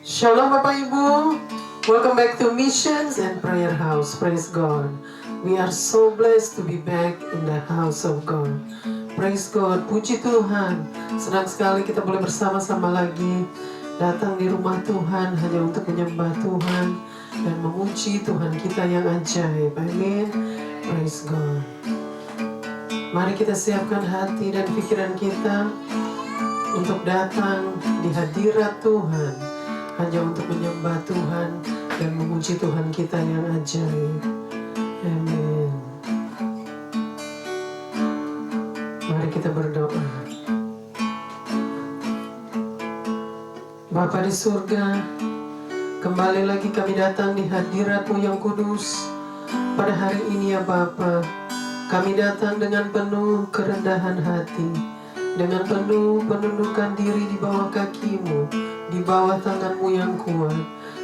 Shalom Bapak Ibu, welcome back to Missions and Prayer House. Praise God. We are so blessed to be back in the house of God. Praise God, puji Tuhan. Senang sekali kita boleh bersama-sama lagi datang di rumah Tuhan hanya untuk menyembah Tuhan dan memuji Tuhan kita yang ajaib. Amin. Praise God. Mari kita siapkan hati dan pikiran kita untuk datang di hadirat Tuhan, hanya untuk menyembah Tuhan dan memuji Tuhan kita yang ajaib. Amin. Mari kita berdoa. Bapa di surga, kembali lagi kami datang di hadirat-Mu yang kudus. Pada hari ini ya Bapa, kami datang dengan penuh kerendahan hati, dengan penuh penundukan diri di bawah kaki-Mu, di bawah tangan-Mu yang kuat.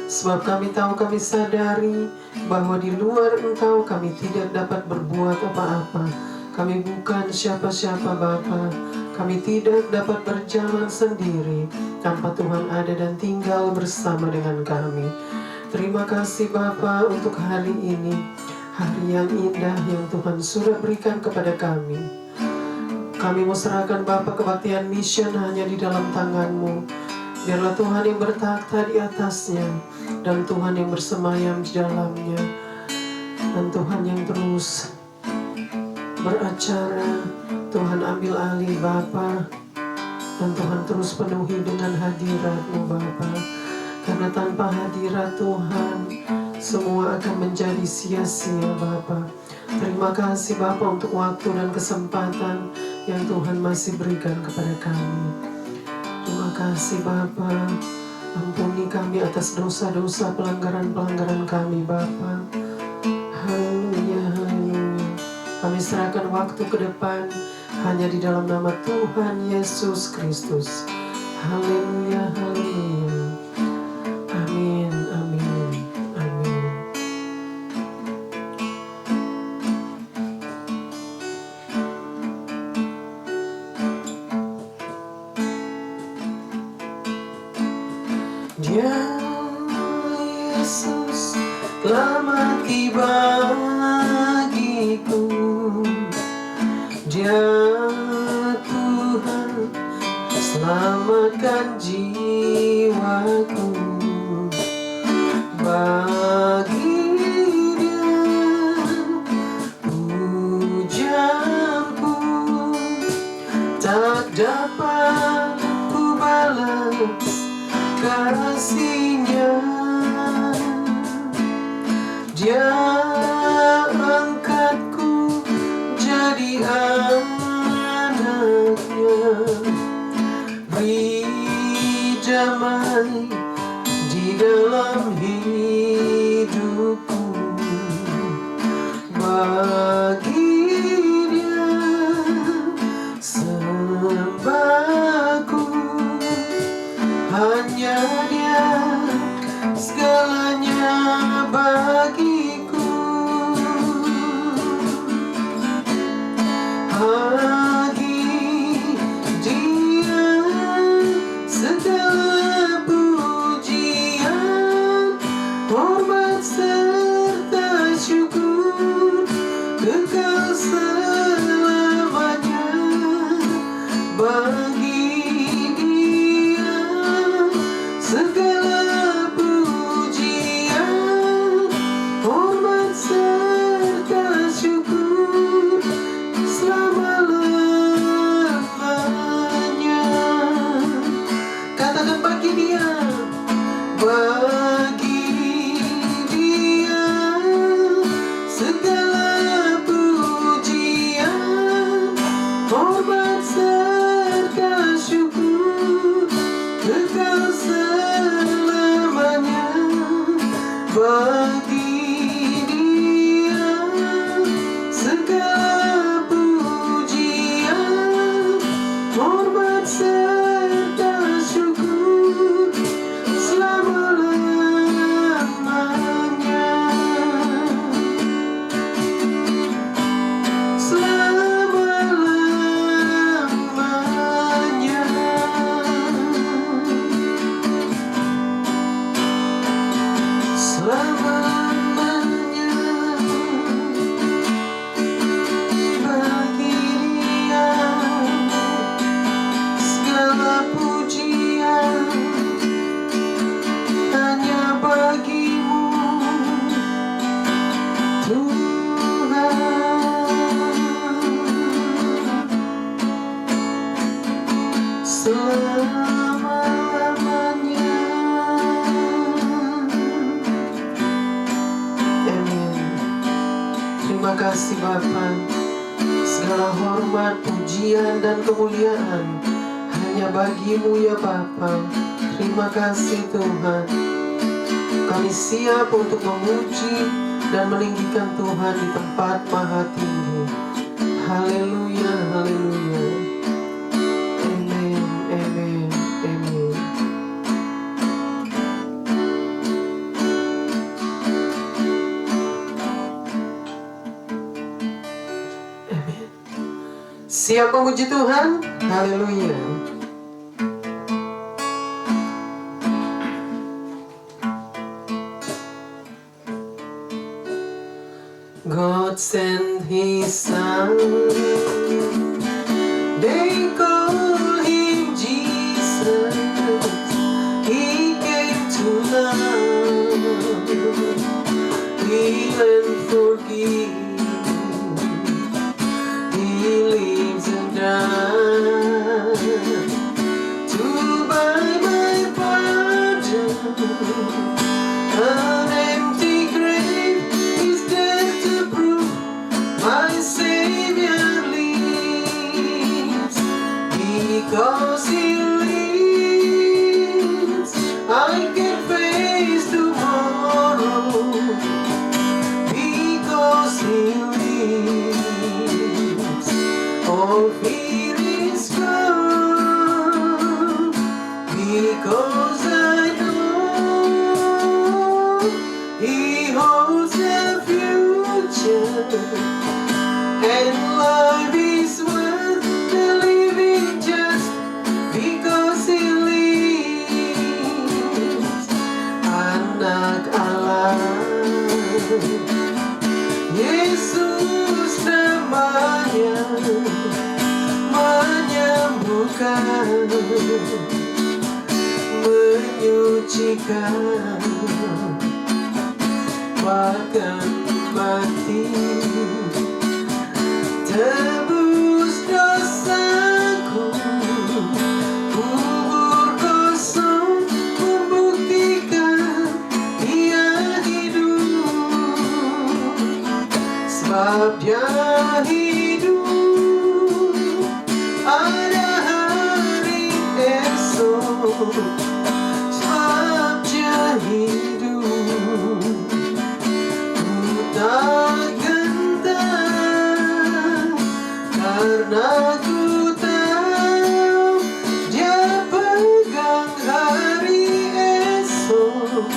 Sebab kami tahu, kami sadari bahwa di luar Engkau kami tidak dapat berbuat apa-apa. Kami bukan siapa-siapa Bapa. Kami tidak dapat berjalan sendiri tanpa Tuhan ada dan tinggal bersama dengan kami. Terima kasih Bapa untuk hari ini, hari yang indah yang Tuhan sudah berikan kepada kami. Kami mau serahkan Bapa kebaktian mission hanya di dalam tangan-Mu. Biarlah Tuhan yang bertakhta di atasnya dan Tuhan yang bersemayam di dalamnya, dan Tuhan yang terus beracara. Tuhan ambil alih Bapa, dan Tuhan terus penuhi dengan hadirat-Mu Bapa. Karena tanpa hadirat Tuhan, semua akan menjadi sia-sia Bapa. Terima kasih Bapa untuk waktu dan kesempatan yang Tuhan masih berikan kepada kami. Terima kasih Bapa. Ampuni kami atas dosa-dosa pelanggaran-pelanggaran kami Bapa. Haleluya, haleluya. Kami serahkan waktu ke depan hanya di dalam nama Tuhan Yesus Kristus. Haleluya, haleluya. Amin, amin, amin. Dia Yesus telah mati bagiku. Dia Tuhan selamatkan jiwaku. Bagi Dia pujianku tak dapat ku balas kasih-Nya. Dia angkatku jadi anaknya, beri damai di dalam hidupku. Bagi Dia sembahku, hanya Dia segalanya bagiku. Bagi Dia segala pujian, hormat serta syukur, kekal selamanya. Bagi Dia segala pujian, hormat serta syukur, selama-lamanya. Katakan bagi Dia, bagi Dia segala pujian, hormat serta syukur, kekal selamanya. Bagi Dia segala pujian, hormat serta syukur, selama-lamanya. Selama-lamanya. kasih Bapa. Segala hormat, pujian, dan kemuliaan hanya bagi-Mu ya Bapa. Terima kasih Tuhan. Kami siap untuk memuji dan meninggikan Tuhan di tempat maha tinggi. Haleluya, haleluya. Amin, amin, amin. Amin. Siap memuji Tuhan? Haleluya. God sent His Son. They call Him Jesus. He came to love, heal and forgive. He lives and died to buy my pardon. An empty grave is there to prove my Savior lives. Because He lives, I can face tomorrow. Because He lives, all fear is gone. Because I know He holds the future, and life is worth the living just because He lives. Anak Allah, Yesus namanya, menyembuhkan, menyucikan, bahkan mati, tebus dosaku. Kubur kosong membuktikan Dia hidup, sebab Dia hidup. Ada hari esok, sebab Dia hidup. Ku tak gentar, karena ku tahu Dia pegang hari esok.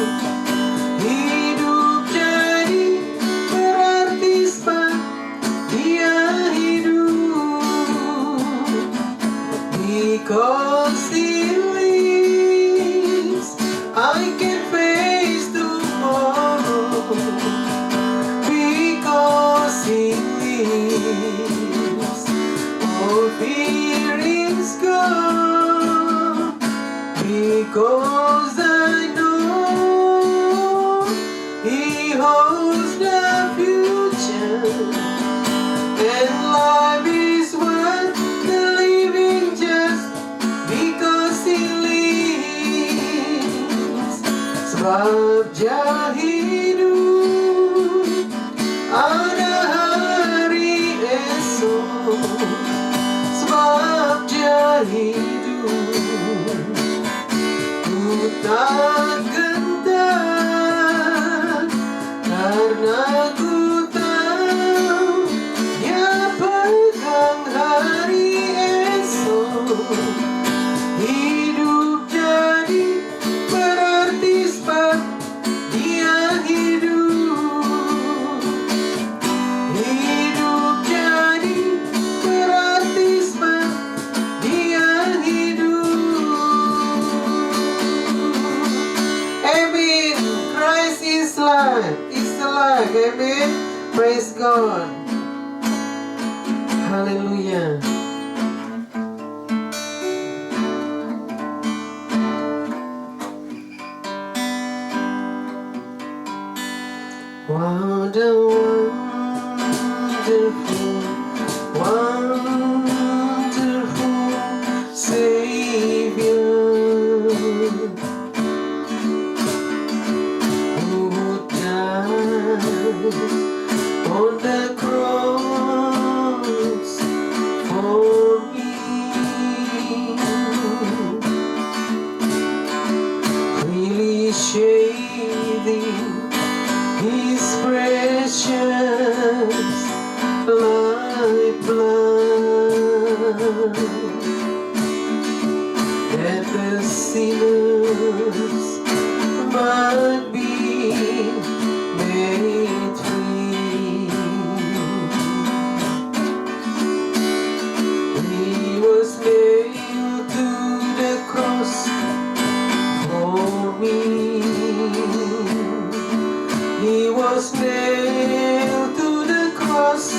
Hidup jadi berarti sebab Dia hidup. Because He lives, I can face tomorrow. Because He lives, all fear is gone. Because I know He holds the future, and life is worth the living just because He lives. Sebab Dia hidup, ada hari esok. Sebab Dia hidup, ku tak gentar, karena ku tahu Dia pegang hari esok. Hidup jadi berarti sebab Dia hidup. Hidup jadi berarti sebab Dia hidup. Amen. Christ is life. Is alive. Amen. Praise God. Hallelujah. What a wonderful, wonderful Savior, who died on the cross. within His precious lifeblood, and the sinners might be made free. He was nailed to the cross for me. He was nailed to the cross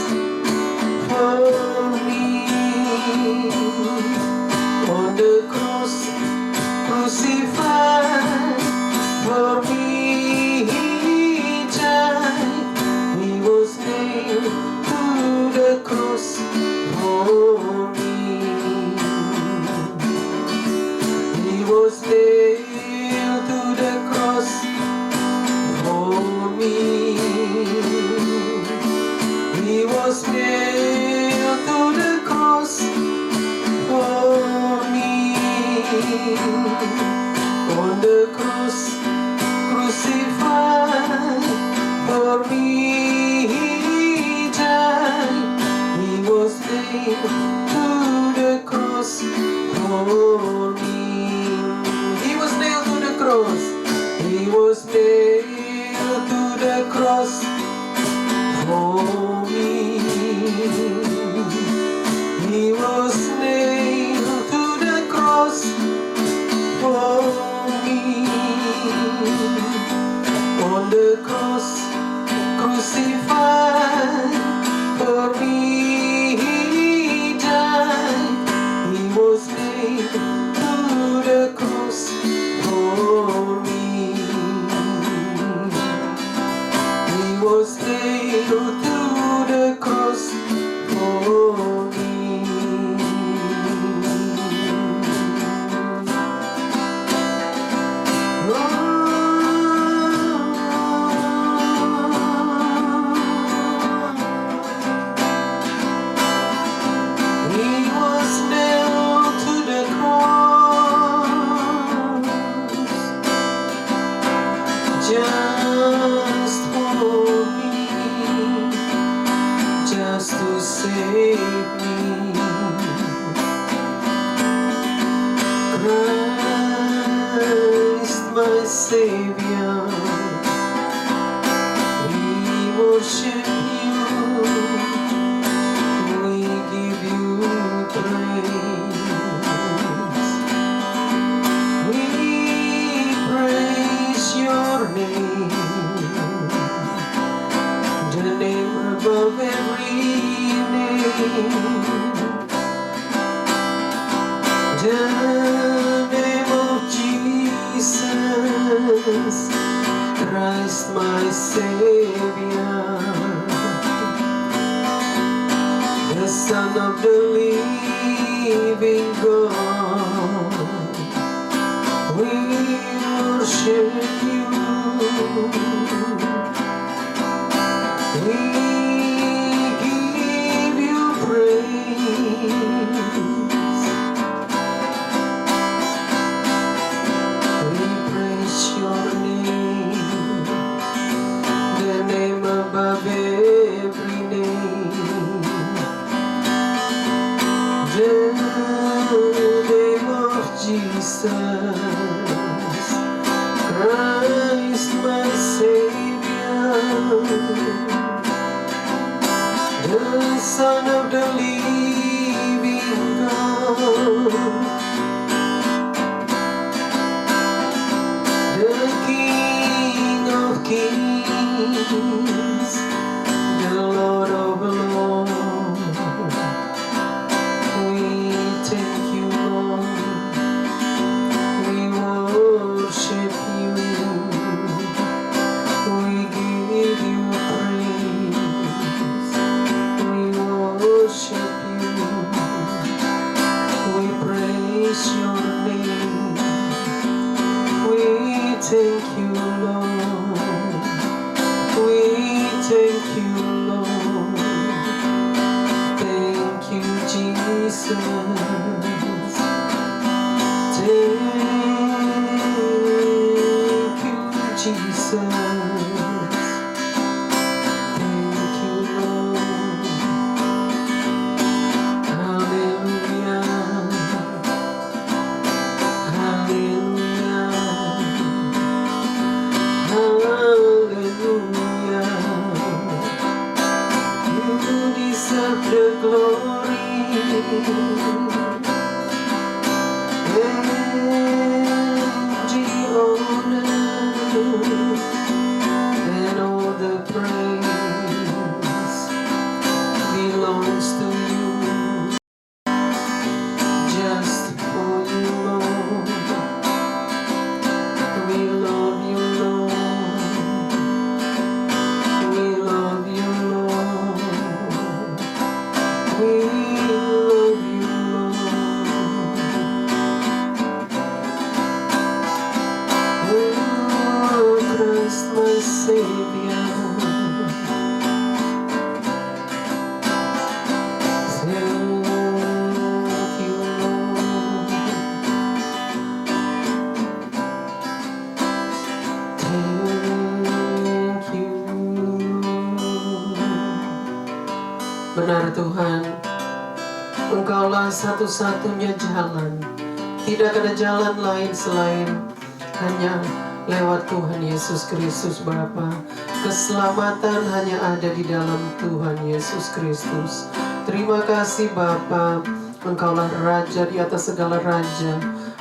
for me. On the cross, crucified for me, He died. He was nailed to the cross for me. He was nailed to the cross for me. He was nailed to the cross for me. On the cross, crucified for me, He died. He was nailed to the cross for me. He was nailed to the cross. He was nailed to the cross for me. He was nailed to the cross for me. On the cross, crucified for me, He died. He was nailed to the cross for me. He was nailed to the cross for me. He was nailed to the cross just for me, just to save me. Christ, my Savior, we worship You, we give You praise, we praise Your name, the name above every name, the name of Jesus Christ, my Savior, the Son of the living God. We worship You, we give You praise, we praise Your name, the name above every name, the name of Jesus Christ, my Savior, the Son of the living God, the King of kings, the Lord of lords. We thank You, Lord. We worship You. We give You praise. We worship You. We praise Your name. We thank You, Lord. We thank You, Lord. Thank You, Jesus. Thank You, Jesus. Benar Tuhan, Engkaulah satu-satunya jalan. Tidak ada jalan lain selain hanya lewat Tuhan Yesus Kristus Bapa. Keselamatan hanya ada di dalam Tuhan Yesus Kristus. Terima kasih Bapa, Engkaulah Raja di atas segala raja.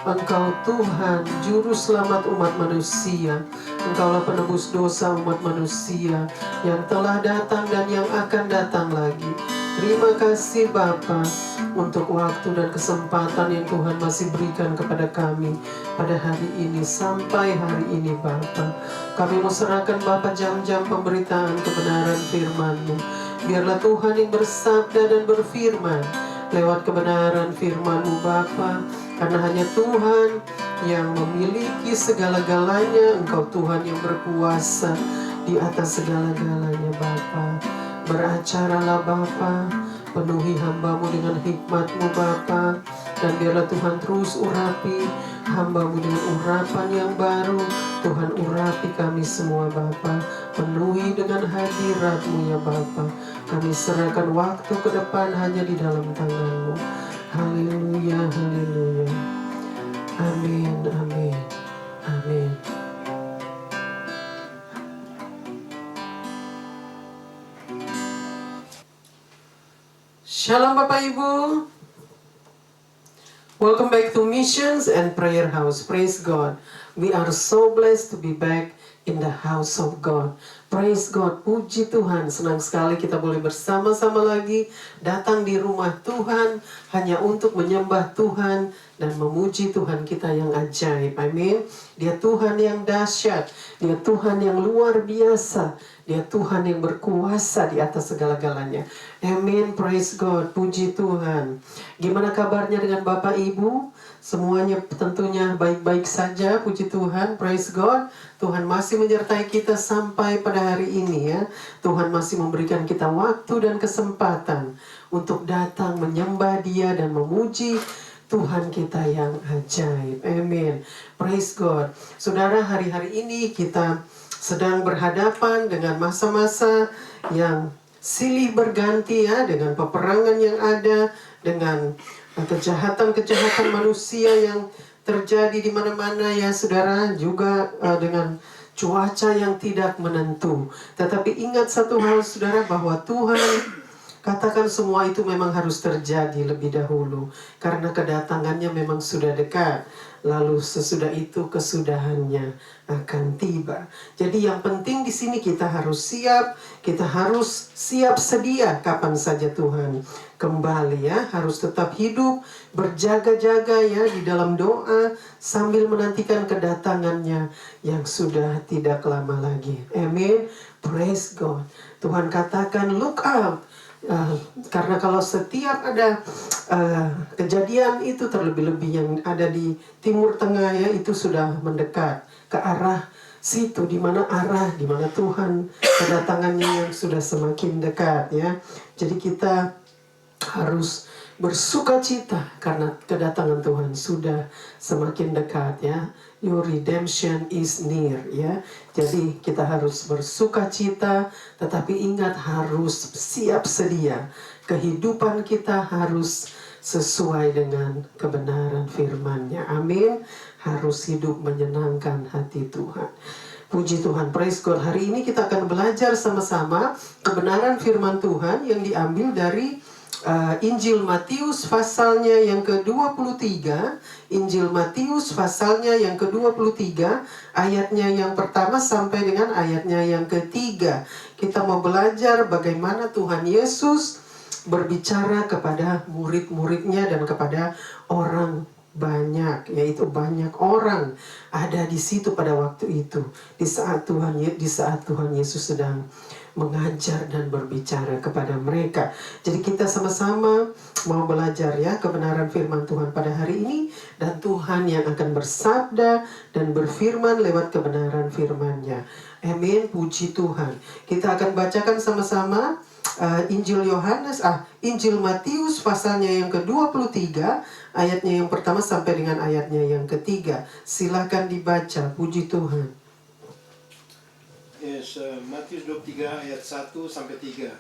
Engkau Tuhan, Juru Selamat umat manusia. Engkaulah penebus dosa umat manusia yang telah datang dan yang akan datang lagi. Terima kasih Bapa untuk waktu dan kesempatan yang Tuhan masih berikan kepada kami pada hari ini sampai hari ini Bapa. Kami mau serahkan Bapa jam-jam pemberitaan kebenaran firman-Mu. Biarlah Tuhan yang bersabda dan berfirman lewat kebenaran firman-Mu Bapa. Karena hanya Tuhan yang memiliki segala-galanya. Engkau Tuhan yang berkuasa di atas segala-galanya Bapa. Beracaralah Bapa, penuhi hamba-Mu dengan hikmat-Mu Bapa. Dan biarlah Tuhan terus urapi hamba-Mu dengan urapan yang baru. Tuhan urapi kami semua Bapa, penuhi dengan hadirat-Mu ya Bapa. Kami serahkan waktu ke depan hanya di dalam tangan-Mu. Haleluya, haleluya. Amin, amin, amin. Shalom Bapak Ibu. Welcome back to Missions and Prayer House. Praise God. We are so blessed to be back in the house of God. Praise God. Puji Tuhan. Senang sekali kita boleh bersama-sama lagi datang di rumah Tuhan hanya untuk menyembah Tuhan dan memuji Tuhan kita yang ajaib. Amin. Dia Tuhan yang dahsyat. Dia Tuhan yang luar biasa. Dia Tuhan yang berkuasa di atas segala-galanya. Amin, praise God, puji Tuhan. Gimana kabarnya dengan Bapak Ibu? Semuanya tentunya baik-baik saja, puji Tuhan, praise God. Tuhan masih menyertai kita sampai pada hari ini ya. Tuhan masih memberikan kita waktu dan kesempatan untuk datang menyembah Dia dan memuji Tuhan kita yang ajaib. Amin, praise God. Saudara, hari-hari ini kita sedang berhadapan dengan masa-masa yang silih berganti ya, dengan peperangan yang ada, dengan kejahatan-kejahatan manusia yang terjadi di mana-mana ya saudara, juga dengan cuaca yang tidak menentu. Tetapi ingat satu hal saudara, bahwa Tuhan katakan semua itu memang harus terjadi lebih dahulu, karena kedatangannya memang sudah dekat. Lalu sesudah itu kesudahannya akan tiba. Jadi yang penting di sini kita harus siap, kita harus siap sedia kapan saja Tuhan kembali ya. Harus tetap hidup, berjaga-jaga ya di dalam doa sambil menantikan kedatangannya yang sudah tidak lama lagi. Amin. Praise God. Tuhan katakan look out. Karena kalau setiap ada kejadian itu, terlebih-lebih yang ada di Timur Tengah ya, itu sudah mendekat ke arah situ, di mana Tuhan kedatangannya yang sudah semakin dekat ya. Jadi kita harus bersuka cita karena kedatangan Tuhan sudah semakin dekat ya. Your redemption is near ya. Jadi kita harus bersuka cita, tetapi ingat harus siap sedia. Kehidupan kita harus sesuai dengan kebenaran firman-Nya. Amin. Harus hidup menyenangkan hati Tuhan. Puji Tuhan, praise God. Hari ini kita akan belajar sama-sama kebenaran firman Tuhan yang diambil dari Injil Matius pasalnya yang ke-23. Injil Matius pasalnya yang ke-23, ayatnya yang pertama sampai dengan ayatnya yang ketiga. Kita mau belajar bagaimana Tuhan Yesus berbicara kepada murid-muridnya dan kepada orang banyak, yaitu banyak orang ada di situ pada waktu itu, di saat Tuhan Yesus sedang mengajar dan berbicara kepada mereka. Jadi kita sama-sama mau belajar ya kebenaran firman Tuhan pada hari ini, dan Tuhan yang akan bersabda dan berfirman lewat kebenaran firman-Nya. Amin, puji Tuhan. Kita akan bacakan sama-sama Injil Matius pasalnya yang ke-23, ayatnya yang pertama sampai dengan ayatnya yang ketiga. Silakan dibaca, puji Tuhan. Yes, Matius 23 ayat 1 sampai 3.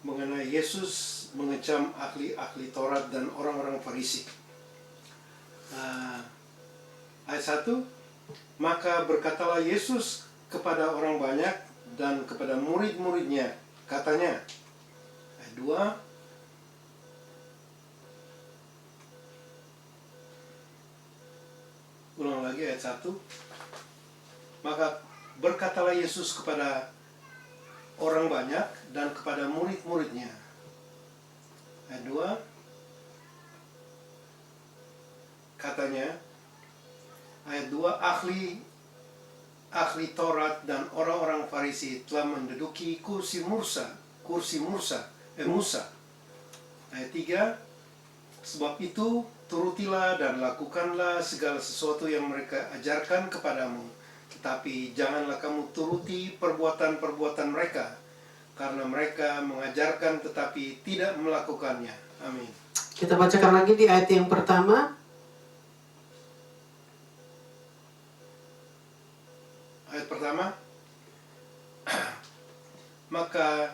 mengenai Yesus mengecam ahli-ahli Taurat dan orang-orang Farisi. Ayat 1, maka berkatalah Yesus kepada orang banyak dan kepada murid-muridnya, katanya. Ayat 2, ulang lagi ayat 1, maka berkatalah Yesus kepada orang banyak dan kepada murid-muridnya. Ayat 2, katanya. Ayat 2, ahli Taurat dan orang-orang Farisi telah menduduki kursi Musa. Ayat 3, sebab itu turutilah dan lakukanlah segala sesuatu yang mereka ajarkan kepadamu, tetapi janganlah kamu turuti perbuatan-perbuatan mereka, karena mereka mengajarkan tetapi tidak melakukannya. Amin. Kita bacakan lagi di ayat yang pertama. Ayat pertama, maka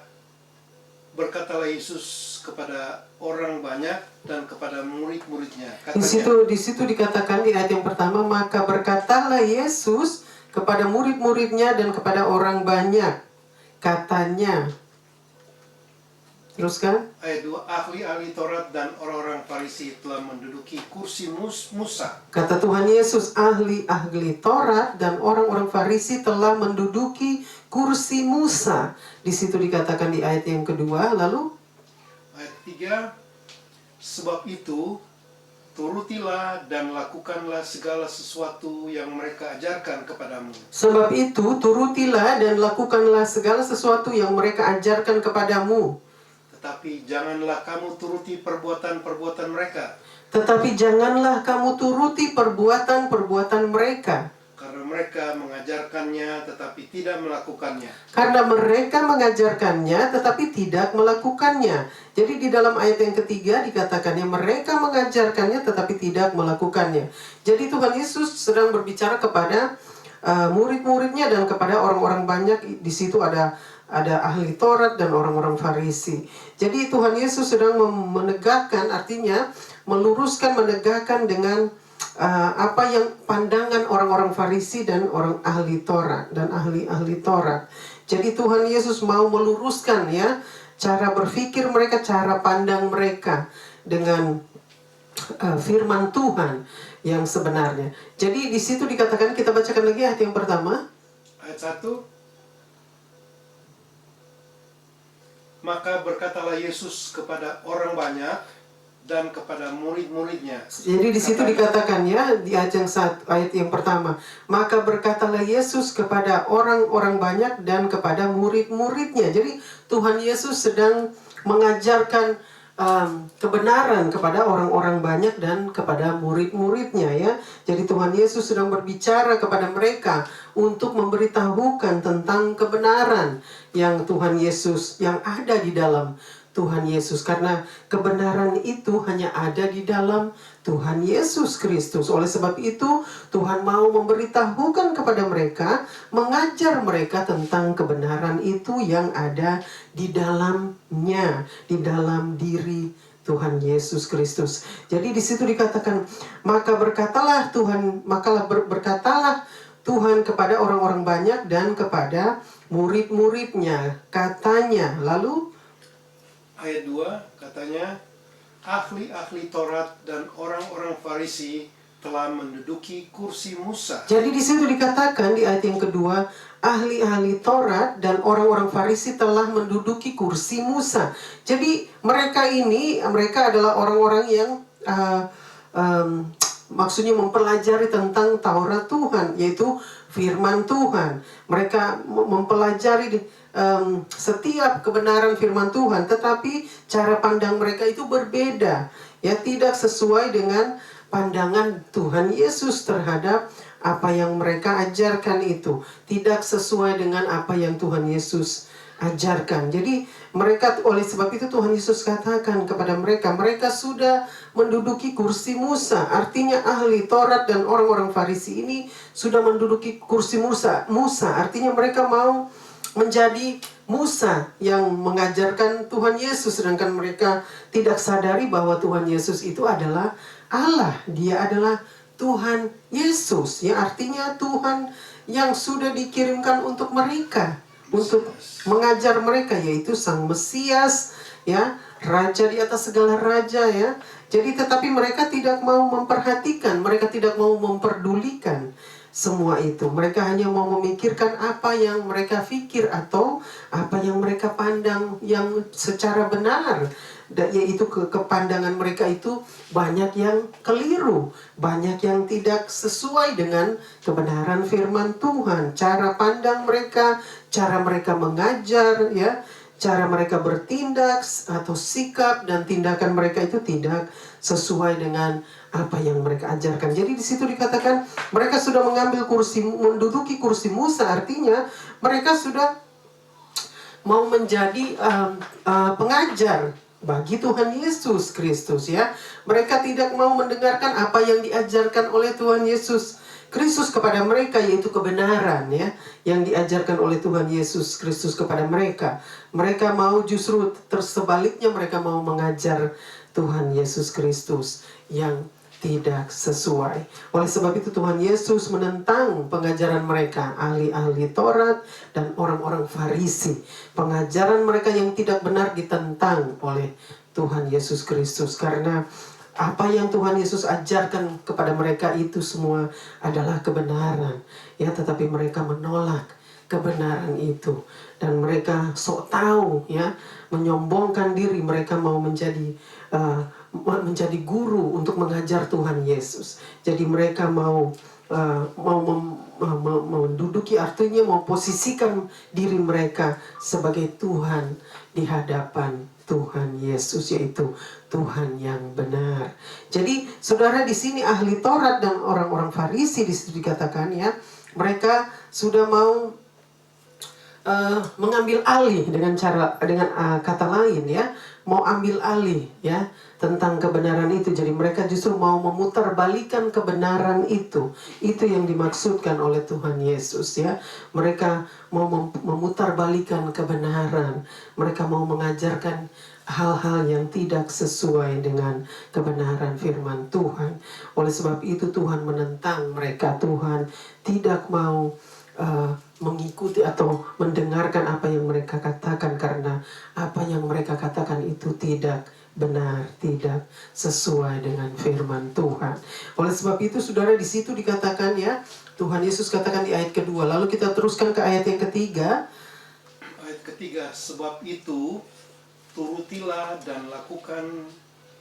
berkatalah Yesus kepada orang banyak dan kepada murid-muridnya, katanya. Di situ dikatakan di ayat yang pertama, maka berkatalah Yesus kepada murid-muridnya dan kepada orang banyak, katanya. Teruskan. Ayat 2, ahli-ahli Taurat dan orang-orang Farisi telah menduduki kursi Musa. Kata Tuhan Yesus, ahli-ahli Taurat dan orang-orang Farisi telah menduduki kursi Musa. Di situ dikatakan di ayat yang kedua. Lalu ayat 3, sebab itu turutilah dan lakukanlah segala sesuatu yang mereka ajarkan kepadamu. Sebab itu turutilah dan lakukanlah segala sesuatu yang mereka ajarkan kepadamu. Tetapi janganlah kamu turuti perbuatan-perbuatan mereka. Tetapi janganlah kamu turuti perbuatan-perbuatan mereka. Karena mereka mengajarkannya tetapi tidak melakukannya. Karena mereka mengajarkannya tetapi tidak melakukannya. Jadi di dalam ayat yang ketiga dikatakannya mereka mengajarkannya tetapi tidak melakukannya. Jadi Tuhan Yesus sedang berbicara kepada murid-muridnya dan kepada orang-orang banyak. Di situ ada ahli Taurat dan orang-orang Farisi. Jadi Tuhan Yesus sedang menegakkan, artinya meluruskan, menegakkan dengan apa yang pandangan orang-orang Farisi dan orang ahli Taurat dan ahli-ahli Taurat. Jadi Tuhan Yesus mau meluruskan ya cara berpikir mereka, cara pandang mereka dengan firman Tuhan yang sebenarnya. Jadi di situ dikatakan, kita bacakan lagi ayat yang pertama. Ayat 1, maka berkatalah Yesus kepada orang banyak dan kepada murid-muridnya. Jadi di situ dikatakan ya di ayat yang pertama, maka berkatalah Yesus kepada orang-orang banyak dan kepada murid-muridnya. Jadi Tuhan Yesus sedang mengajarkan kebenaran kepada orang-orang banyak dan kepada murid-muridnya ya. Jadi Tuhan Yesus sedang berbicara kepada mereka untuk memberitahukan tentang kebenaran yang Tuhan Yesus, yang ada di dalam Tuhan Yesus, karena kebenaran itu hanya ada di dalam Tuhan Yesus Kristus. Oleh sebab itu Tuhan mau memberitahukan kepada mereka, mengajar mereka tentang kebenaran itu yang ada di dalamnya, di dalam diri Tuhan Yesus Kristus. Jadi di situ dikatakan, maka berkatalah Tuhan kepada orang-orang banyak dan kepada murid-muridnya, katanya. Lalu ayat 2 katanya, ahli-ahli Taurat dan orang-orang Farisi telah menduduki kursi Musa. Jadi di situ dikatakan di ayat yang kedua, ahli-ahli Taurat dan orang-orang Farisi telah menduduki kursi Musa. Jadi mereka adalah orang-orang yang maksudnya mempelajari tentang Taurat Tuhan, yaitu firman Tuhan. Mereka mempelajari setiap kebenaran firman Tuhan, tetapi cara pandang mereka itu berbeda, ya, tidak sesuai dengan pandangan Tuhan Yesus terhadap apa yang mereka ajarkan itu, tidak sesuai dengan apa yang Tuhan Yesus ajarkan. Jadi mereka, oleh sebab itu Tuhan Yesus katakan kepada mereka sudah menduduki kursi Musa. Artinya ahli Taurat dan orang-orang Farisi ini sudah menduduki kursi Musa. Artinya mereka mau menjadi Musa yang mengajarkan Tuhan Yesus, sedangkan mereka tidak sadari bahwa Tuhan Yesus itu adalah Allah. Dia adalah Tuhan Yesus, ya, artinya Tuhan yang sudah dikirimkan untuk mereka, untuk mengajar mereka, yaitu Sang Mesias, ya, Raja di atas segala raja, ya. Jadi tetapi mereka tidak mau memperhatikan, mereka tidak mau memperdulikan semua itu. Mereka hanya mau memikirkan apa yang mereka pikir atau apa yang mereka pandang yang secara benar. Yaitu kepandangan mereka itu banyak yang keliru, banyak yang tidak sesuai dengan kebenaran firman Tuhan. Cara pandang mereka, cara mereka mengajar, ya, cara mereka bertindak atau sikap dan tindakan mereka itu tidak sesuai dengan apa yang mereka ajarkan. Jadi di situ dikatakan mereka sudah menduduki kursi Musa, artinya mereka sudah mau menjadi pengajar bagi Tuhan Yesus Kristus, ya. Mereka tidak mau mendengarkan apa yang diajarkan oleh Tuhan Yesus Kristus kepada mereka, yaitu kebenaran, ya, yang diajarkan oleh Tuhan Yesus Kristus kepada mereka. Mereka mau justru tersebaliknya, mereka mau mengajar Tuhan Yesus Kristus yang tidak sesuai. Oleh sebab itu Tuhan Yesus menentang pengajaran mereka, ahli-ahli Taurat dan orang-orang Farisi. Pengajaran mereka yang tidak benar ditentang oleh Tuhan Yesus Kristus, karena apa yang Tuhan Yesus ajarkan kepada mereka itu semua adalah kebenaran, ya, tetapi mereka menolak kebenaran itu dan mereka sok tahu, ya, menyombongkan diri. Mereka mau menjadi guru untuk mengajar Tuhan Yesus. Jadi mereka mau menduduki, artinya mau posisikan diri mereka sebagai Tuhan di hadapan Tuhan Yesus, yaitu Tuhan yang benar. Jadi saudara, di sini ahli Taurat dan orang-orang Farisi di situ dikatakan, ya, mereka sudah mau mengambil alih dengan kata lain, ya, mau ambil alih, ya, tentang kebenaran itu. Jadi mereka justru mau memutarbalikkan kebenaran itu. Itu yang dimaksudkan oleh Tuhan Yesus, ya. Mereka mau memutarbalikkan kebenaran. Mereka mau mengajarkan hal-hal yang tidak sesuai dengan kebenaran firman Tuhan. Oleh sebab itu Tuhan menentang mereka. Tuhan tidak mau mengikuti atau mendengarkan apa yang mereka katakan, karena apa yang mereka katakan itu tidak benar, tidak sesuai dengan firman Tuhan. Oleh sebab itu saudara, di situ dikatakan, ya, Tuhan Yesus katakan di ayat kedua. Lalu kita teruskan ke ayat yang ketiga. Ayat ketiga, sebab itu turutilah dan lakukan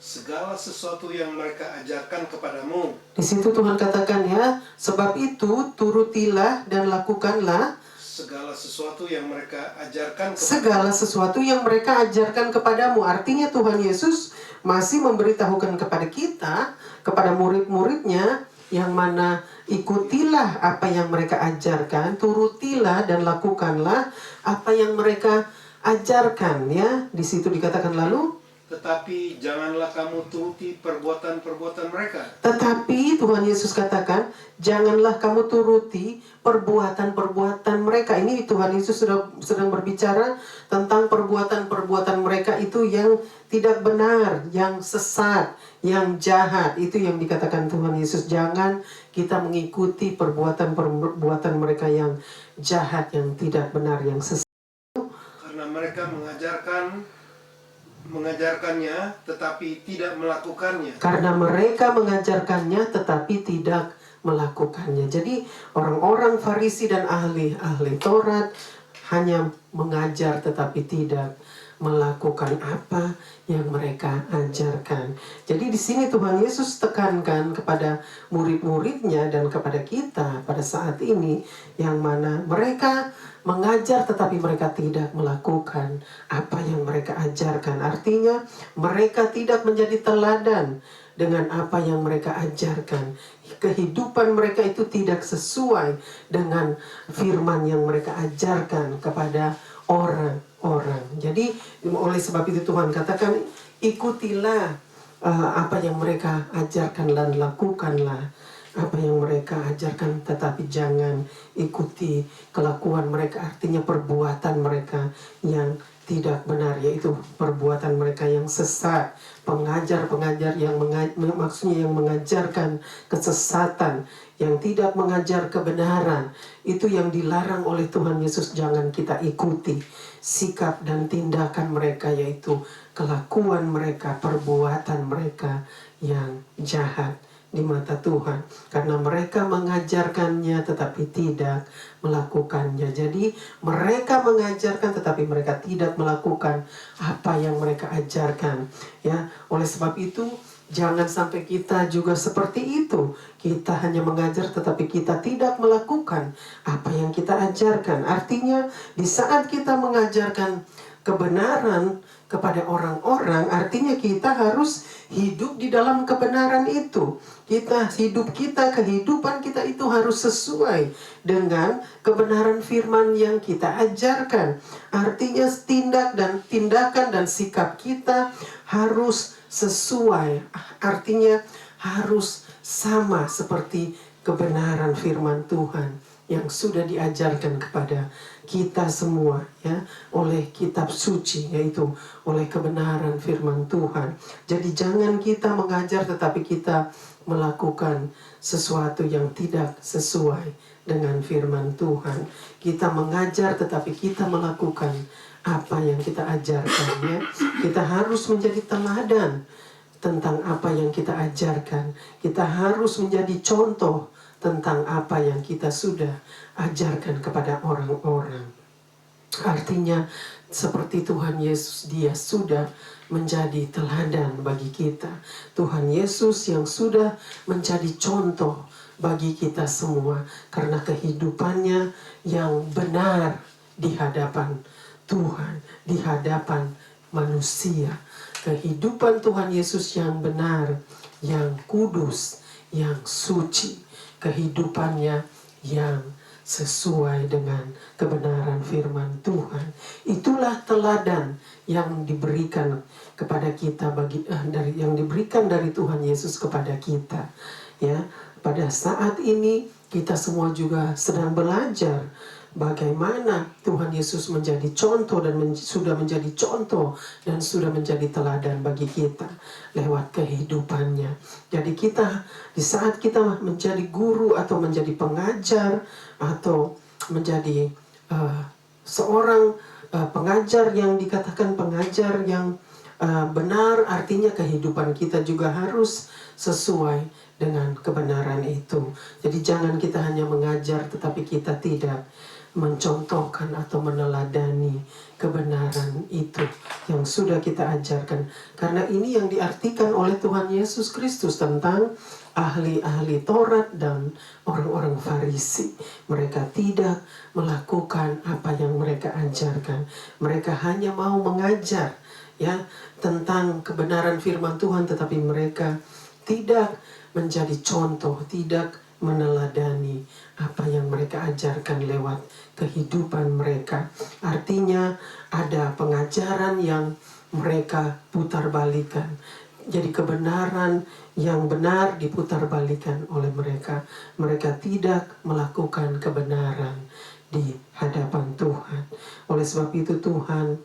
segala sesuatu yang mereka ajarkan kepadamu. Di situ Tuhan katakan, ya, sebab itu turutilah dan lakukanlah segala sesuatu yang mereka ajarkan kepadamu. Segala sesuatu yang mereka ajarkan kepadamu. Artinya Tuhan Yesus masih memberitahukan kepada kita, kepada murid-muridnya, yang mana ikutilah apa yang mereka ajarkan, turutilah dan lakukanlah apa yang mereka ajarkan, ya. Di situ dikatakan lalu, tetapi janganlah kamu turuti perbuatan-perbuatan mereka. Tetapi Tuhan Yesus katakan, janganlah kamu turuti perbuatan-perbuatan mereka. Ini Tuhan Yesus sedang berbicara tentang perbuatan-perbuatan mereka itu yang tidak benar, yang sesat, yang jahat. Itu yang dikatakan Tuhan Yesus. Jangan kita mengikuti perbuatan-perbuatan mereka yang jahat, yang tidak benar, yang sesat. Karena mereka mengajarkannya tetapi tidak melakukannya. Karena mereka mengajarkannya tetapi tidak melakukannya. Jadi orang-orang Farisi dan ahli Taurat hanya mengajar tetapi tidak melakukan apa yang mereka ajarkan. Jadi di sini Tuhan Yesus tekankan kepada murid-muridnya dan kepada kita pada saat ini, yang mana mereka mengajar tetapi mereka tidak melakukan apa yang mereka ajarkan. Artinya mereka tidak menjadi teladan dengan apa yang mereka ajarkan. Kehidupan mereka itu tidak sesuai dengan firman yang mereka ajarkan kepada orang-orang. Jadi oleh sebab itu Tuhan katakan, ikutilah apa yang mereka ajarkan dan lakukanlah apa yang mereka ajarkan, tetapi jangan ikuti kelakuan mereka, artinya perbuatan mereka yang tidak benar, yaitu perbuatan mereka yang sesat, pengajar-pengajar yang maksudnya yang mengajarkan kesesatan, yang tidak mengajar kebenaran. Itu yang dilarang oleh Tuhan Yesus, jangan kita ikuti sikap dan tindakan mereka, yaitu kelakuan mereka, perbuatan mereka yang jahat di mata Tuhan, karena mereka mengajarkannya tetapi tidak melakukannya. Jadi mereka mengajarkan tetapi mereka tidak melakukan apa yang mereka ajarkan, ya. Oleh sebab itu jangan sampai kita juga seperti itu. Kita hanya mengajar tetapi kita tidak melakukan apa yang kita ajarkan. Artinya di saat kita mengajarkan kebenaran kepada orang-orang, artinya kita harus hidup di dalam kebenaran itu. Kehidupan kita itu harus sesuai dengan kebenaran firman yang kita ajarkan. Artinya tindakan dan sikap kita harus sesuai. Artinya harus sama seperti kebenaran firman Tuhan yang sudah diajarkan kepada kita semua, ya, oleh kitab suci, yaitu oleh kebenaran firman Tuhan. Jadi jangan kita mengajar tetapi kita melakukan sesuatu yang tidak sesuai dengan firman Tuhan. Kita mengajar tetapi kita melakukan apa yang kita ajarkan, ya. Kita harus menjadi teladan tentang apa yang kita ajarkan. Kita harus menjadi contoh tentang apa yang kita sudah ajarkan kepada orang-orang. Artinya seperti Tuhan Yesus, Dia sudah menjadi teladan bagi kita. Tuhan Yesus yang sudah menjadi contoh bagi kita semua, karena kehidupannya yang benar di hadapan Tuhan, di hadapan manusia. Kehidupan Tuhan Yesus yang benar, yang kudus, yang suci. Kehidupannya yang sesuai dengan kebenaran firman Tuhan. Itulah teladan yang diberikan kepada kita yang diberikan dari Tuhan Yesus kepada kita. Ya, pada saat ini kita semua juga sedang belajar bagaimana Tuhan Yesus menjadi contoh dan sudah menjadi contoh dan sudah menjadi teladan bagi kita lewat kehidupannya. Jadi di saat kita menjadi guru atau menjadi pengajar atau menjadi seorang pengajar yang dikatakan pengajar yang benar, artinya kehidupan kita juga harus sesuai dengan kebenaran itu. Jadi jangan kita hanya mengajar tetapi kita tidak mencontohkan atau meneladani kebenaran itu yang sudah kita ajarkan. Karena ini yang diartikan oleh Tuhan Yesus Kristus tentang ahli-ahli Taurat dan orang-orang Farisi. Mereka tidak melakukan apa yang mereka ajarkan. Mereka hanya mau mengajar, ya, tentang kebenaran firman Tuhan, tetapi mereka tidak menjadi contoh, tidak meneladani apa yang mereka ajarkan lewat kehidupan mereka. Artinya ada pengajaran yang mereka putarbalikan. Jadi kebenaran yang benar diputarbalikan oleh mereka. Mereka tidak melakukan kebenaran di hadapan Tuhan. Oleh sebab itu Tuhan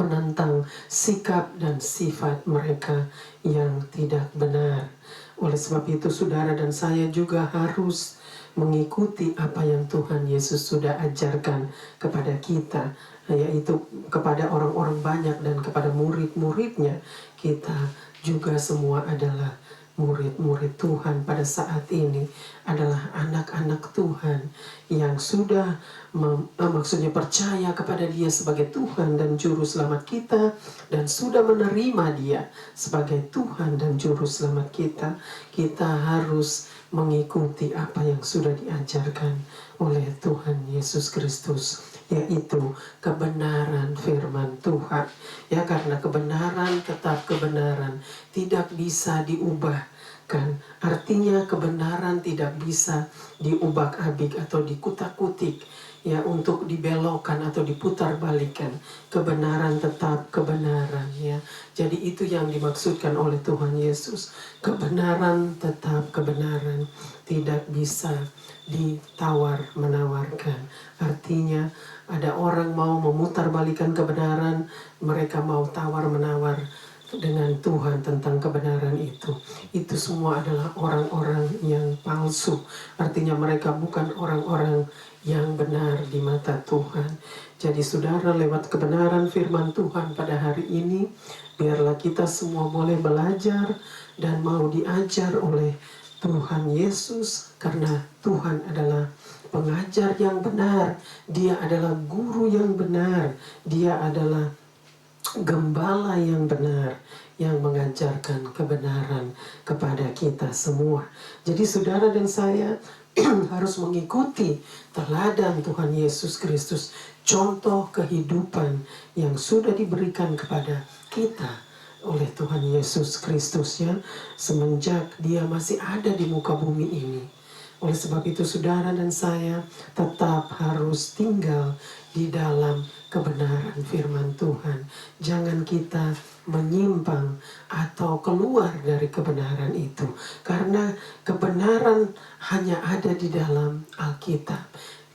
menentang sikap dan sifat mereka yang tidak benar. Oleh sebab itu saudara dan saya juga harus mengikuti apa yang Tuhan Yesus sudah ajarkan kepada kita, yaitu kepada orang-orang banyak dan kepada murid-muridnya. Kita juga semua adalah murid-murid Tuhan pada saat ini, adalah anak-anak Tuhan yang sudah maksudnya percaya kepada Dia sebagai Tuhan dan Juru Selamat kita, dan sudah menerima Dia sebagai Tuhan dan Juru Selamat kita. Kita harus mengikuti apa yang sudah diajarkan oleh Tuhan Yesus Kristus, yaitu kebenaran firman Tuhan. Ya, karena kebenaran tetap kebenaran, tidak bisa diubahkan. Artinya kebenaran tidak bisa diubak-abik atau dikutak-kutik. ya untuk dibelokkan atau diputar balikan. Kebenaran tetap kebenaran, ya. Jadi itu yang dimaksudkan oleh Tuhan Yesus. Kebenaran tetap kebenaran, tidak bisa ditawar-menawarkan. Artinya ada orang mau memutar balikan kebenaran, mereka mau tawar-menawar dengan Tuhan tentang kebenaran itu. Itu semua adalah orang-orang yang palsu. Artinya mereka bukan orang-orang yang benar di mata Tuhan. Jadi saudara, lewat kebenaran firman Tuhan pada hari ini, biarlah kita semua boleh belajar dan mau diajar oleh Tuhan Yesus, karena Tuhan adalah pengajar yang benar. Dia adalah guru yang benar. Dia adalah gembala yang benar, yang mengajarkan kebenaran kepada kita semua. Jadi saudara dan saya harus mengikuti teladan Tuhan Yesus Kristus, contoh kehidupan yang sudah diberikan kepada kita oleh Tuhan Yesus Kristus, ya, semenjak dia masih ada di muka bumi ini. Oleh sebab itu saudara dan saya tetap harus tinggal di dalam kebenaran firman Tuhan. Jangan kita menyimpang atau keluar dari kebenaran itu, karena kebenaran hanya ada di dalam Alkitab.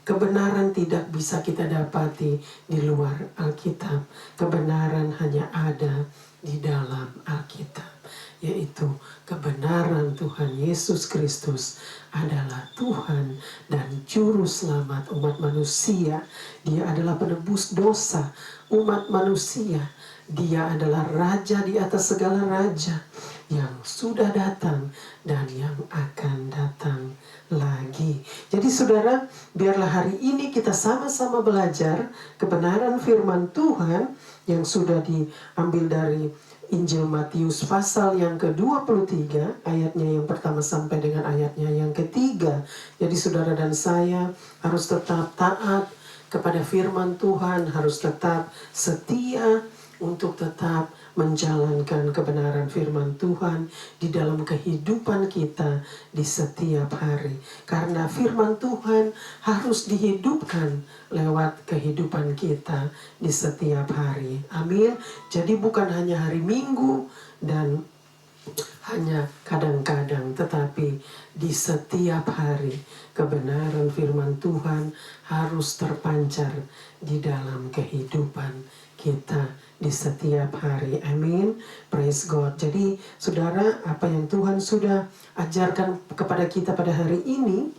Kebenaran tidak bisa kita dapati di luar Alkitab. Kebenaran hanya ada di dalam Alkitab, yaitu kebenaran Tuhan Yesus Kristus adalah Tuhan dan Juru Selamat umat manusia. Dia adalah penebus dosa umat manusia. Dia adalah Raja di atas segala raja yang sudah datang dan yang akan datang lagi. Jadi saudara, biarlah hari ini kita sama-sama belajar kebenaran firman Tuhan yang sudah diambil dari Injil Matius pasal yang ke-23, ayatnya yang pertama sampai dengan ayatnya yang ketiga. Jadi saudara dan saya harus tetap taat kepada firman Tuhan, harus tetap setia untuk tetap menjalankan kebenaran firman Tuhan di dalam kehidupan kita di setiap hari. Karena firman Tuhan harus dihidupkan lewat kehidupan kita di setiap hari. Amin. Jadi bukan hanya hari Minggu dan hanya kadang-kadang, tetapi di setiap hari kebenaran firman Tuhan harus terpancar di dalam kehidupan kita di setiap hari. Amin. Praise God. Jadi saudara, apa yang Tuhan sudah ajarkan kepada kita pada hari ini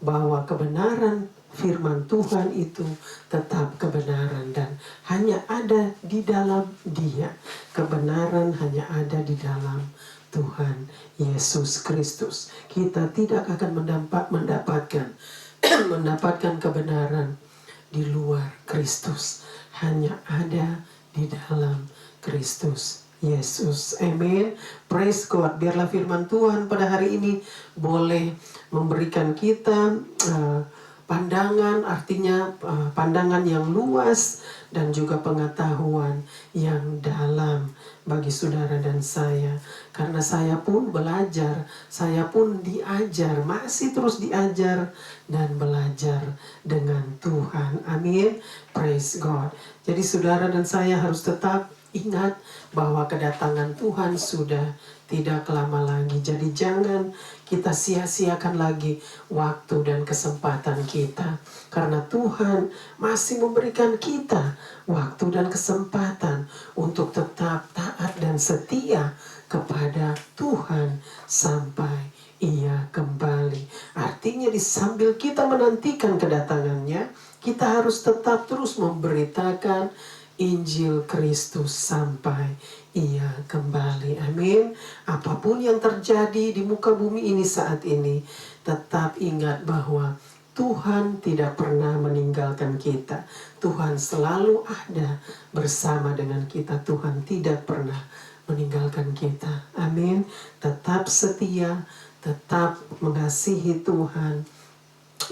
bahwa kebenaran firman Tuhan itu tetap kebenaran dan hanya ada di dalam Dia. Kebenaran hanya ada di dalam Tuhan Yesus Kristus. Kita tidak akan mendapatkan kebenaran di luar Kristus. Hanya ada di dalam Kristus Yesus. Amin. Praise God. Biarlah firman Tuhan pada hari ini boleh memberikan kita pandangan, artinya pandangan yang luas dan juga pengetahuan yang dalam bagi saudara dan saya. Karena saya pun belajar, saya pun diajar, masih terus diajar dan belajar dengan Tuhan. Amin. Praise God. Jadi saudara dan saya harus tetap ingat bahwa kedatangan Tuhan sudah tidak lama lagi. Jadi jangan kita sia-siakan lagi waktu dan kesempatan kita. Karena Tuhan masih memberikan kita waktu dan kesempatan untuk tetap taat dan setia kepada Tuhan sampai Ia kembali. Artinya sambil kita menantikan kedatangannya, kita harus tetap terus memberitakan Injil Kristus sampai Ia kembali. Amin. Apapun yang terjadi di muka bumi ini saat ini, tetap ingat bahwa Tuhan tidak pernah meninggalkan kita. Tuhan selalu ada bersama dengan kita. Tuhan tidak pernah meninggalkan kita. Amin. Tetap setia, tetap mengasihi Tuhan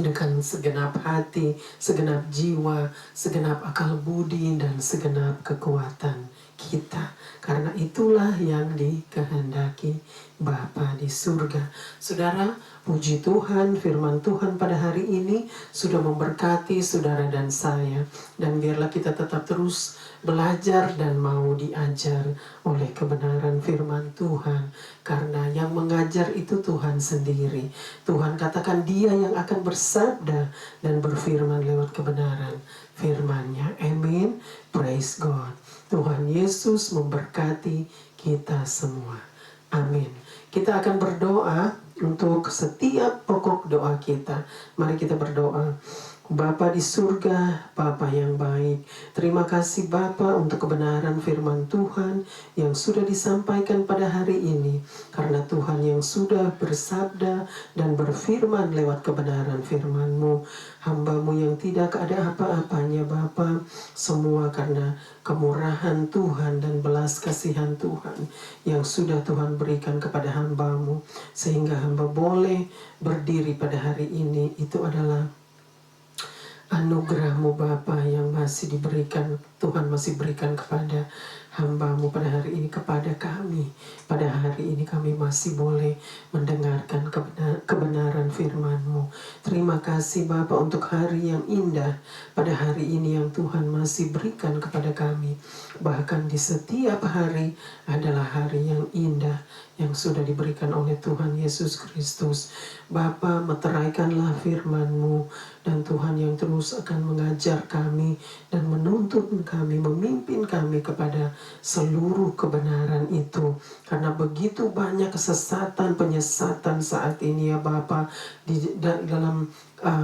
dengan segenap hati, segenap jiwa, segenap akal budi, dan segenap kekuatan kita. Karena itulah yang dikehendaki Bapa di surga. Saudara, puji Tuhan, firman Tuhan pada hari ini sudah memberkati saudara dan saya. Dan biarlah kita tetap terus belajar dan mau diajar oleh kebenaran firman Tuhan. Karena yang mengajar itu Tuhan sendiri. Tuhan katakan Dia yang akan bersabda dan berfirman lewat kebenaran firman-Nya. Amin. Praise God. Tuhan Yesus memberkati kita semua. Amin. Kita akan berdoa untuk setiap pokok doa kita. Mari kita berdoa. Bapa di surga, Bapa yang baik, terima kasih Bapa untuk kebenaran firman Tuhan yang sudah disampaikan pada hari ini. Karena Tuhan yang sudah bersabda dan berfirman lewat kebenaran firman-Mu, hamba-Mu yang tidak ada apa-apanya Bapa, semua karena kemurahan Tuhan dan belas kasihan Tuhan yang sudah Tuhan berikan kepada hamba-Mu, sehingga hamba boleh berdiri pada hari ini. Itu adalah anugerah-Mu Bapa yang masih diberikan, Tuhan masih berikan kepada hamba-Mu pada hari ini, kepada kami. Pada hari ini kami masih boleh mendengarkan kebenaran firman-Mu. Terima kasih Bapa untuk hari yang indah pada hari ini yang Tuhan masih berikan kepada kami. Bahkan di setiap hari adalah hari yang indah yang sudah diberikan oleh Tuhan Yesus Kristus. Bapa, meteraikanlah firman-Mu, dan Tuhan yang terus akan mengajar kami dan menuntun kami, memimpin kami kepada seluruh kebenaran itu. Karena begitu banyak kesesatan, penyesatan saat ini ya Bapa, dalam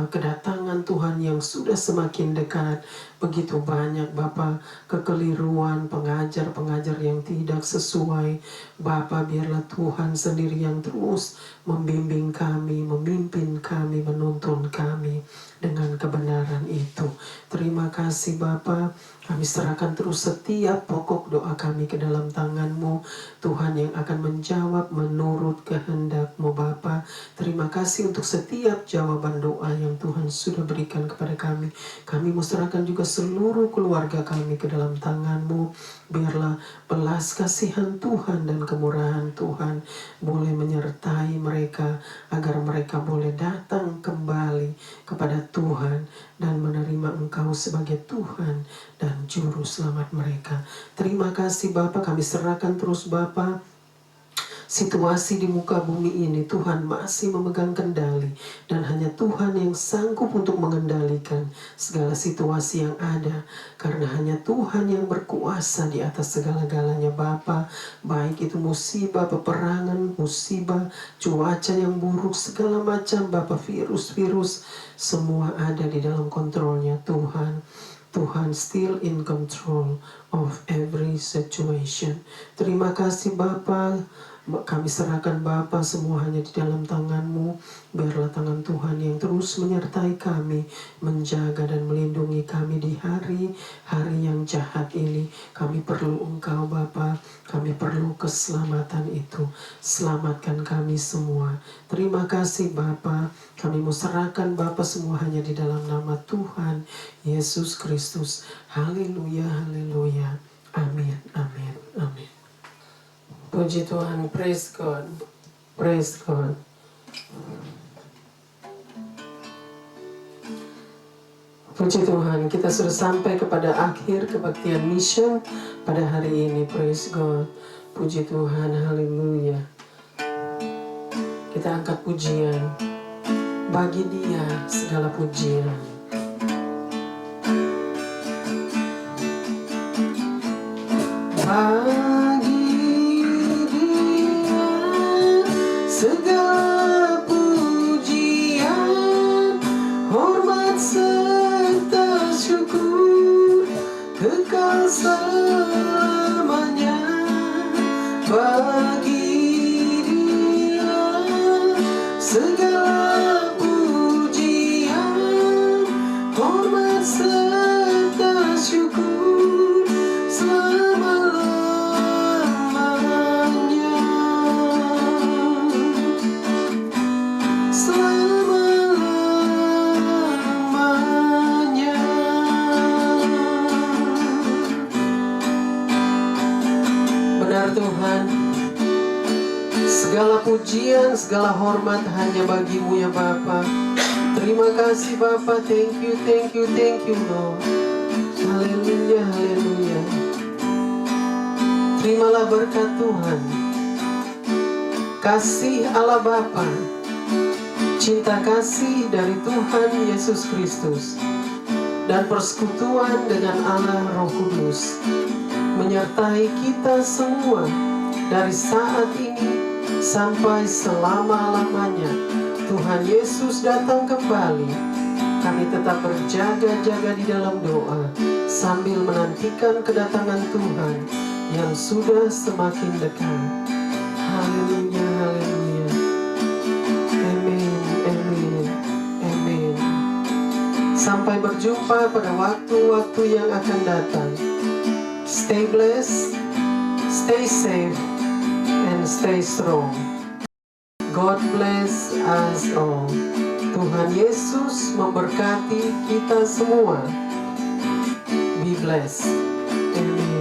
kedatangan Tuhan yang sudah semakin dekat. Begitu banyak Bapa kekeliruan, pengajar-pengajar yang tidak sesuai. Bapa, biarlah Tuhan sendiri yang terus membimbing kami, memimpin kami, menuntun kami dengan kebenaran itu. Terima kasih Bapa. Kami serahkan terus setiap pokok doa kami ke dalam tangan-Mu, Tuhan yang akan menjawab menurut kehendak-Mu Bapa. Terima kasih untuk setiap jawaban doa yang Tuhan sudah berikan kepada kami. Kami serahkan juga seluruh keluarga kami ke dalam tangan-Mu. Biarlah belas kasihan Tuhan dan kemurahan Tuhan boleh menyertai mereka, agar mereka boleh datang kembali kepada Tuhan dan menerima Engkau sebagai Tuhan dan Juru Selamat mereka. Terima kasih Bapa, kami serahkan terus Bapa. Situasi di muka bumi ini Tuhan masih memegang kendali, dan hanya Tuhan yang sanggup untuk mengendalikan segala situasi yang ada, karena hanya Tuhan yang berkuasa di atas segala-galanya Bapa. Baik itu musibah peperangan, musibah cuaca yang buruk, segala macam Bapa, virus-virus, semua ada di dalam kontrolnya Tuhan. Tuhan still in control of every situation. Terima kasih Bapa. Kami serahkan Bapa semua hanya di dalam tangan-Mu. Biarlah tangan Tuhan yang terus menyertai kami, menjaga dan melindungi kami di hari-hari yang jahat ini. Kami perlu Engkau Bapa, kami perlu keselamatan itu. Selamatkan kami semua. Terima kasih Bapa. Kami mau serahkan Bapa semua hanya di dalam nama Tuhan Yesus Kristus. Haleluya, haleluya. Amin, amin, amin. Puji Tuhan, praise God, praise God. Puji Tuhan, kita sudah sampai kepada akhir kebaktian mission pada hari ini, praise God. Puji Tuhan, haleluya. Kita angkat pujian, bagi Dia segala pujian. Segala pujian, hormat serta syukur kekal selamanya. Bagi Dia segala pujian, hormat serta syukur selama-lamanya. pujian, segala hormat hanya bagi-Mu ya Bapa. Terima kasih Bapa, thank you Lord. Haleluya, haleluya. Terimalah berkat Tuhan, kasih Allah Bapa, cinta kasih dari Tuhan Yesus Kristus, dan persekutuan dengan Allah Roh Kudus menyertai kita semua dari saat ini sampai selama-lamanya. Tuhan Yesus datang kembali. Kami tetap berjaga-jaga di dalam doa sambil menantikan kedatangan Tuhan yang sudah semakin dekat. Haleluya, haleluya. Amin, amin, amin. Sampai berjumpa pada waktu-waktu yang akan datang. Stay blessed, stay safe, and stay strong. God bless us all. Tuhan Yesus memberkati kita semua. Be blessed. Amen.